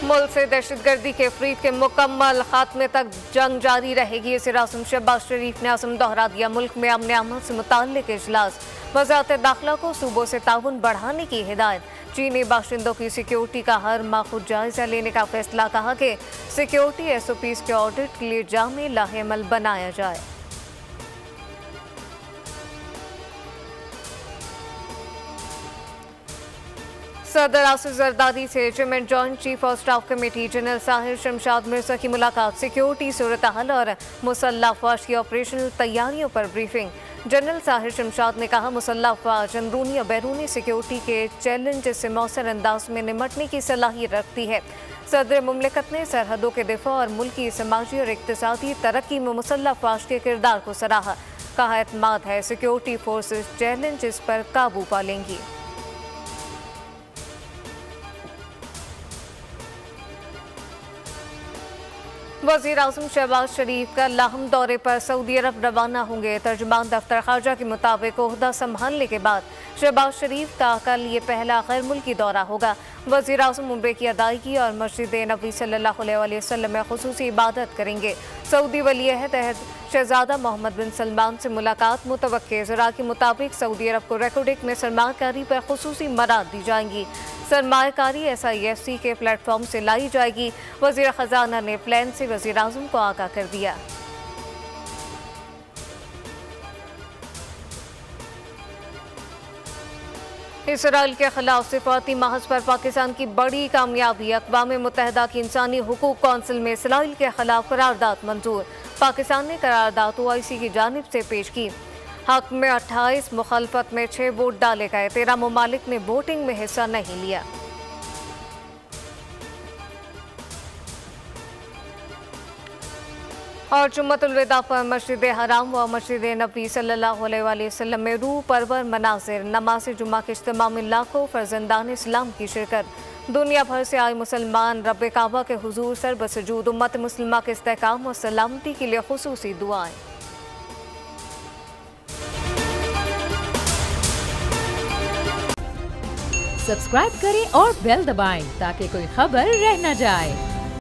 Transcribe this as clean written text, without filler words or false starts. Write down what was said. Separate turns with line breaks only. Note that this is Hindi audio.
मुल्क से दहशतगर्दी के फरीद के मुकम्मल खात्मे तक जंग जारी रहेगी। वज़ीर आज़म शहबाज शरीफ ने आज़म दोहरा दिया। मुल्क में अमन अमन से मुताल्लिक़ इजलास, वज़ारत दाखिला को सूबों से ताउन बढ़ाने की हिदायत। चीनी बाशिंदों की सिक्योरिटी का हर माह खुद जायजा लेने का फैसला। कहा कि सिक्योरिटी SOPs के ऑडिट के लिए जामे लाहेअमल बनाया जाए। सदर आसिफ जरदारी से chairman joint chief of staff committee general Sahir Shamshad Mirza की मुलाकात। सिक्योरिटी सूरत हाल और मुसल्लह अफवाज की ऑपरेशनल तैयारियों पर ब्रीफिंग। जनरल साहिर शमशाद ने कहा, मुसल्लह अफवाज अंदरूनी और बैरूनी सिक्योरिटी के चैलेंज से मौसर अंदाज में निमटने की सलाहियत रखती है। सदर मुमलिकत ने सरहदों के दिफा और मुल्की समाजी और इक़्तिसादी तरक्की में मुसल्लह अफवाज के किरदार को सराहा। कहा, एतमाद है सिक्योरिटी फोर्सेस चैलेंजेस पर काबू पा लेंगी। वज़ीर आज़म शहबाज शरीफ का लाहम दौरे पर सऊदी अरब रवाना होंगे। तर्जुमान दफ्तर खारजा के मुताबिक ओहदा संभालने के बाद शहबाज शरीफ का कल ये पहला गैर मुल्की दौरा होगा। वज़ीर आज़म उम्रे की अदायगी और मस्जिद नबी सल्लल्लाहु अलैहि वसल्लम में खुसूसी इबादत करेंगे। सऊदी वली अहद शहजादा मोहम्मद बिन सलमान से मुलाकात मुतवक्के। ज़रा के मुताबिक सऊदी अरब को रेकॉर्डिंग में सरमाकारी पर खुसूसी मराद दी जाएंगी। सरमाकारी SIFC के प्लेटफॉर्म से लाई जाएगी। वज़ीर ख़जाना ने प्लान से वज़ीर आज़म को आगाह कर दिया। इसराइल के खिलाफ सिफाती महज पर पाकिस्तान की बड़ी कामयाबी। अक़वाम मुत्तहिदा की इंसानी हुकूक कौंसिल में इसराइल के खिलाफ करारदाद मंजूर। पाकिस्तान ने करारदाद OIC की जानिब से पेश की। हक में 28, मुखालफत में 6 वोट डाले गए। 13 ममालिक ने वोटिंग में हिस्सा नहीं लिया। और जुम्मतुल विदा पर मस्जिद हराम व मस्जिद नबी सल्लल्लाहु अलैहि वसल्लम में रूह परवर मनाज़िर। नमाज जुम्मा के इज्तिमा में लाखों फर्जंदान इस्लाम की शिरकत। दुनिया भर से आए मुसलमान रब काबा के हुजूर सर बसजूद। उम्मत मुस्लिमा के इस्तेहकाम और सलामती के लिए खुसूसी दुआएं।
सब्सक्राइब करें और बेल दबाएं ताकि कोई खबर रह न जाए।